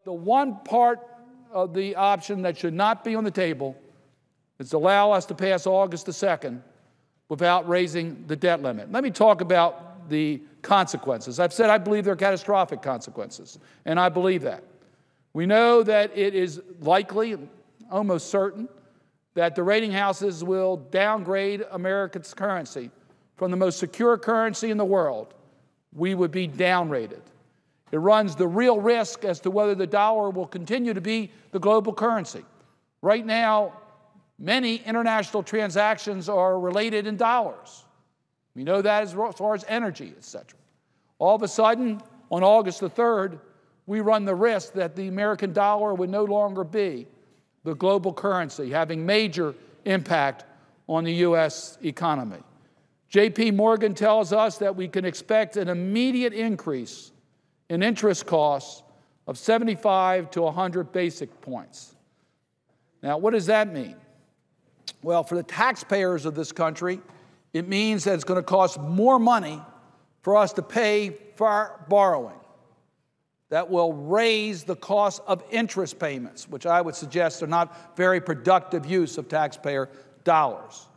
the one part of the option that should not be on the table is to allow us to pass August the 2nd without raising the debt limit. Let me talk about the consequences. I've said I believe there are catastrophic consequences, and I believe that. We know that it is likely, almost certain, that the rating houses will downgrade America's currency from the most secure currency in the world. We would be downrated. It runs the real risk as to whether the dollar will continue to be the global currency. Right now, many international transactions are related in dollars. We know that as far as energy, et cetera. All of a sudden, on August the 3rd, we run the risk that the American dollar would no longer be the global currency, having major impact on the U.S. economy. J.P. Morgan tells us that we can expect an immediate increase in interest costs of 75 to 100 basis points. Now, what does that mean? Well, for the taxpayers of this country, it means that it's going to cost more money for us to pay for our borrowing. That will raise the cost of interest payments, which I would suggest are not very productive use of taxpayer dollars,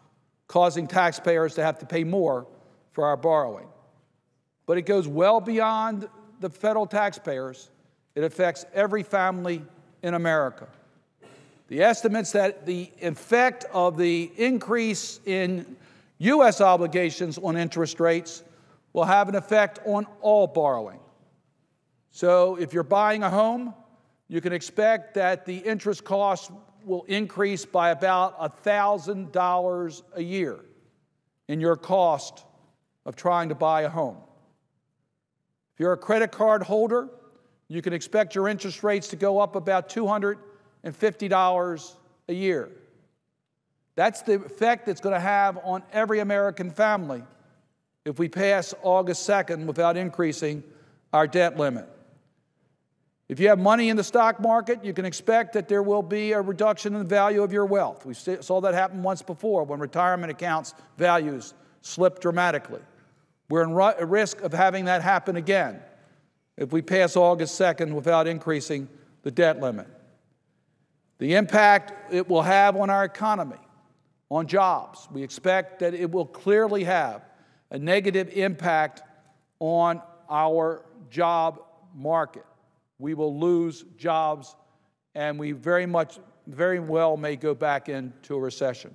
causing taxpayers to have to pay more for our borrowing. But it goes well beyond the federal taxpayers. It affects every family in America. The estimates that the effect of the increase in U.S. obligations on interest rates will have an effect on all borrowing. So if you're buying a home, you can expect that the interest costs will increase by about $1,000 a year in your cost of trying to buy a home. If you're a credit card holder, you can expect your interest rates to go up about $250 a year. That's the effect it's going to have on every American family if we pass August 2nd without increasing our debt limit. If you have money in the stock market, you can expect that there will be a reduction in the value of your wealth. We saw that happen once before when retirement accounts values slipped dramatically. We're at risk of having that happen again if we pass August 2nd without increasing the debt limit. The impact it will have on our economy, on jobs, we expect that it will clearly have a negative impact on our job market. We will lose jobs, and we very well may go back into a recession.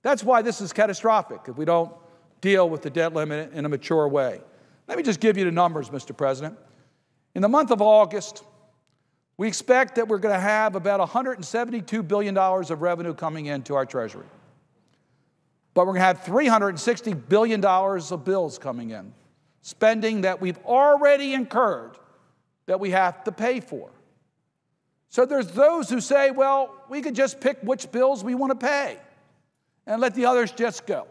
That's why this is catastrophic if we don't deal with the debt limit in a mature way. Let me just give you the numbers, Mr. President. In the month of August, we expect that we're going to have about $172 billion of revenue coming into our Treasury. But we're going to have $360 billion of bills coming in, spending that we've already incurred that we have to pay for. So there's those who say, well, we could just pick which bills we want to pay and let the others just go.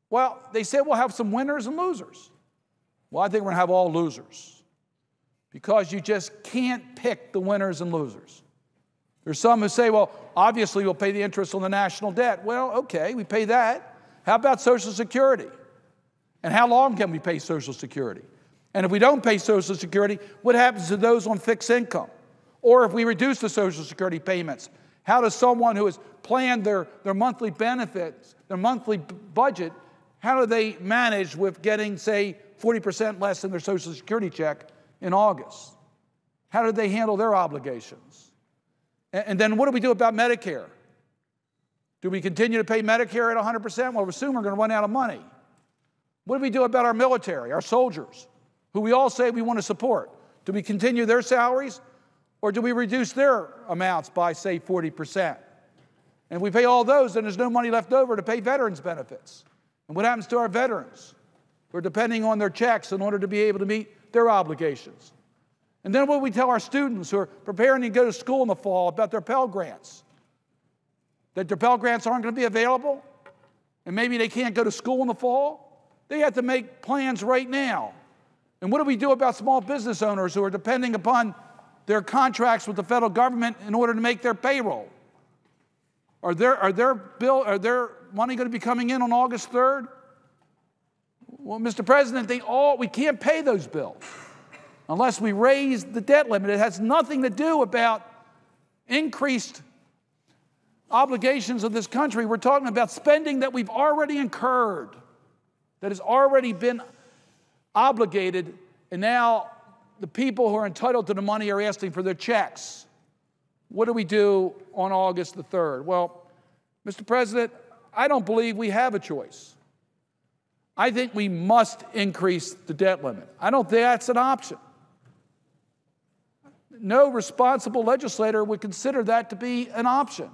Well, they say we'll have some winners and losers. Well, I think we're going to have all losers because you just can't pick the winners and losers. There's some who say, well, obviously we'll pay the interest on the national debt. Well, okay, we pay that. How about Social Security? And how long can we pay Social Security? And if we don't pay Social Security, what happens to those on fixed income? Or if we reduce the Social Security payments, how does someone who has planned their monthly benefits, their monthly budget, how do they manage with getting, say, 40% less in their Social Security check in August? How do they handle their obligations? And then what do we do about Medicare? Do we continue to pay Medicare at 100%? Well, soon we're going to run out of money. What do we do about our military, our soldiers, who we all say we want to support? Do we continue their salaries, or do we reduce their amounts by, say, 40%? And if we pay all those, then there's no money left over to pay veterans benefits. And what happens to our veterans who are depending on their checks in order to be able to meet their obligations? And then what do we tell our students who are preparing to go to school in the fall about their Pell Grants? That their Pell Grants aren't going to be available? And maybe they can't go to school in the fall? They have to make plans right now. And what do we do about small business owners who are depending upon their contracts with the federal government in order to make their payroll? Are their money going to be coming in on August 3rd? Well, Mr. President, we can't pay those bills. unless we raise the debt limit. It has nothing to do about increased obligations of this country. We're talking about spending that we've already incurred, that has already been obligated, and now the people who are entitled to the money are asking for their checks. What do we do on August the 3rd? Well, Mr. President, I don't believe we have a choice. I think we must increase the debt limit. I don't think that's an option. No responsible legislator would consider that to be an option.